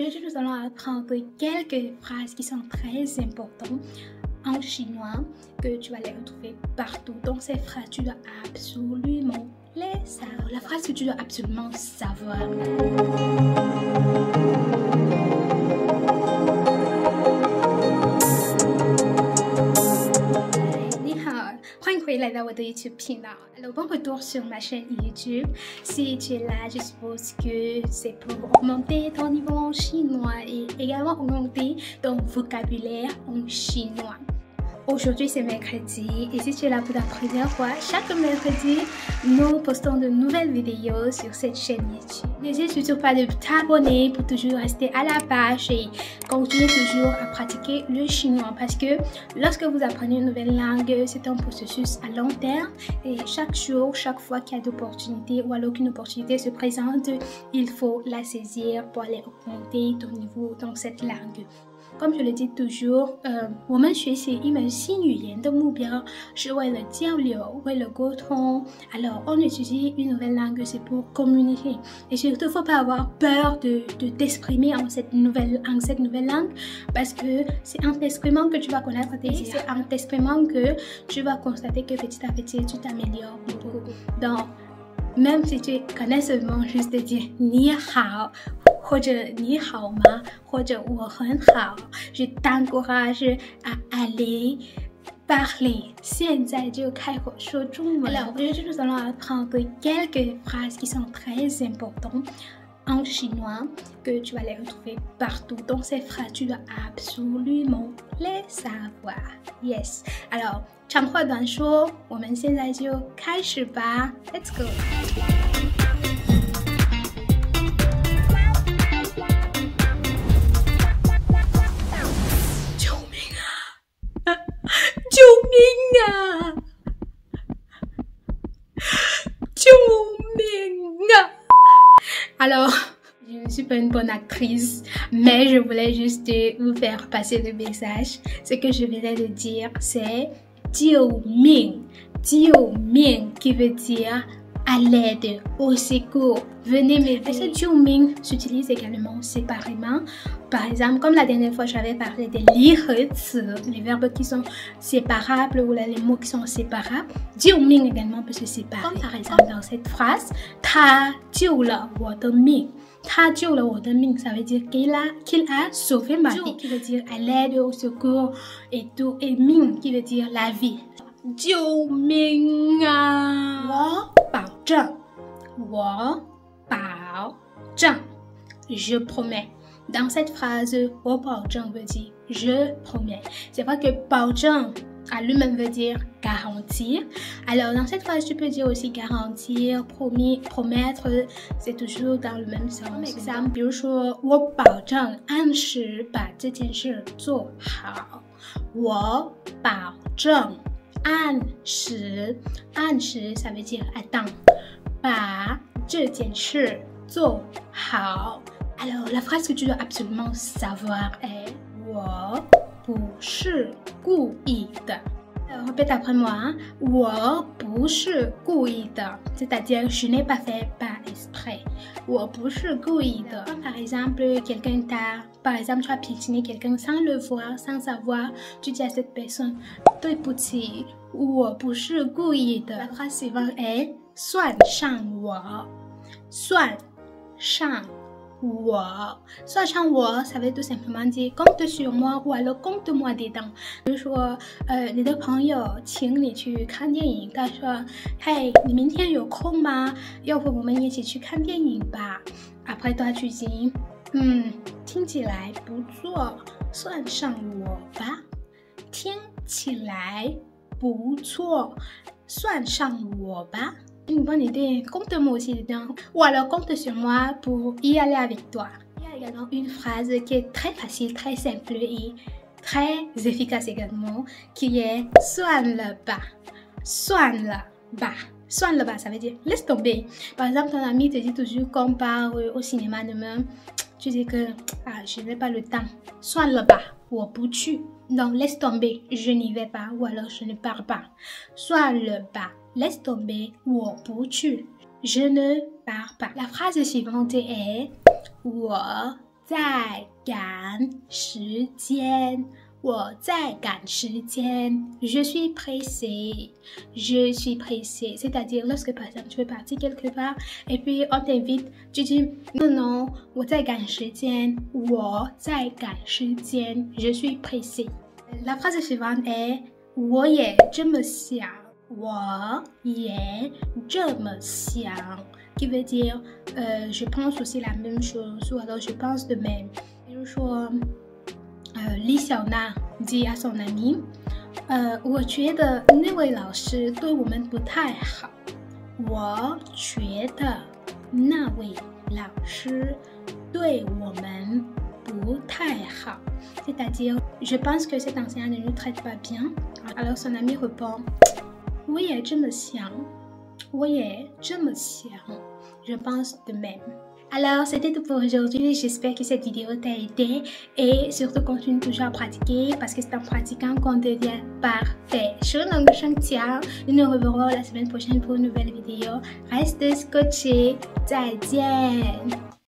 Aujourd'hui, nous allons apprendre quelques phrases qui sont très importantes en chinois que tu vas les retrouver partout. Donc, ces phrases, tu dois absolument les savoir. La phrase que tu dois absolument savoir. 欢迎回来到我的 YouTube 频道。Alors, bon retour sur ma chaîne YouTube. Si tu es là, je suppose que c'est pour augmenter ton niveau en chinois et également augmenter ton vocabulaire en chinois. Aujourd'hui, c'est mercredi et si tu es là pour la première fois, chaque mercredi, nous postons de nouvelles vidéos sur cette chaîne YouTube. N'hésite surtout pas de t'abonner pour toujours rester à la page et continuer toujours à pratiquer le chinois parce que lorsque vous apprenez une nouvelle langue, c'est un processus à long terme et chaque jour, chaque fois qu'il y a d'opportunités ou alors qu'une opportunité se présente, il faut la saisir pour aller augmenter ton niveau dans cette langue. Comme je le dis toujours, 我们学习一门新语言的目标是为了交流，为了沟通。Alors, on utilise une nouvelle langue, c'est pour communiquer. Et surtout, il ne faut pas avoir peur d'exprimer en cette nouvelle langue parce que c'est en t'exprimant que tu vas connaître tes idées. C'est en t'exprimant que tu vas constater que petit à petit, tu t'améliores beaucoup. Donc, même si tu connais seulement juste dire « ni hao » 或者你好吗或者我很好 je t'encourage à aller parler 现在就开口说中文 Alors aujourd'hui nous allons apprendre quelques phrases qui sont très importantes en chinois que tu vas les retrouver partout. Donc ces phrases tu dois absolument les savoir. Yes. Alors 长话短说我们现在就开始吧 Let's go. 救命啊 Alors, je ne suis pas une bonne actrice, mais je voulais juste vous faire passer le message. Ce que je venais de dire, c'est 救命 qui veut dire à l'aide, au secours, venez m'aider. Ce 救命 s'utilise également séparément. Par exemple, comme la dernière fois, j'avais parlé des les verbes qui sont séparables ou les mots qui sont séparables. 救命 également peut se séparer. Comme par exemple dans cette phrase, 他救了我的命 他救了我的命 ça veut dire qu'il a sauvé ma vie. Qui veut dire à l'aide, au secours et tout. Et 命 qui veut dire la vie. 救命啊 我保证 je promets. Dans cette phrase, 我保证 veut dire je promets. C'est vrai que 保证 à lui-même veut dire garantir. Alors dans cette phrase, tu peux dire aussi garantir, promettre, c'est toujours dans le même sens. Comme exemple, 比如说我保证按时把这件事做好我保证按时 ça veut dire attends 把这件事做好 Alors la phrase que tu dois absolument savoir est 我不是故意的 Alors répète après moi 我不是故意的 c'est-à-dire je n'ai pas fait par exprès 我不是故意的 Par exemple, par exemple, tu as piétiné quelqu'un sans le voir, sans savoir, tu dis à cette personne 对不起我不是故意的 La phrase suivante est 算上我算上我 算上我 ça veut tout simplement dire compte sur moi ou alors compte-moi dedans 比如说你的朋友请你去看电影他说嘿你明天有空吗要不我们一起去看电影吧 Après toi tu dis 听起来不错算上我吧听起来不错算上我吧 Une bonne idée, compte-moi aussi dedans ou alors compte sur moi pour y aller avec toi. Il y a également une phrase qui est très facile, très simple et très efficace également qui est 算了吧 算了吧 算了吧 ça veut dire laisse tomber. Par exemple, ton ami te dit toujours qu'on part au cinéma demain, tu dis que je n'ai pas le temps. 算了吧 我不去 Donc laisse tomber, je n'y vais pas ou alors je ne pars pas. 算了吧 Laisse tomber, 我不去 je ne pars pas. La phrase suivante est 我在赶时间。我在赶时间 je suis pressé, je suis pressé. C'est-à-dire, lorsque par exemple tu veux partir quelque part et puis on t'invite, tu dis non, non, 我在赶时间，我在赶时间 je suis pressé. La phrase suivante est 我也这么想，我也这么想 qui veut dire je pense aussi la même chose ou alors je pense de même. 比如说李小娜 dit à son ami 我觉得那位老师对我们不太好。我觉得那位老师对我们不太好。C'est-à-dire, je pense que cet enseignant ne nous traite pas bien. Alors son ami répond 我也这么想，我也这么想。Je pense de même. Alors, c'était tout pour aujourd'hui. J'espère que cette vidéo t'a aidé et surtout continue toujours à pratiquer parce que c'est en pratiquant qu'on devient parfait. 学能生强. Nous nous reverrons la semaine prochaine pour une nouvelle vidéo. Reste scotché. 再见.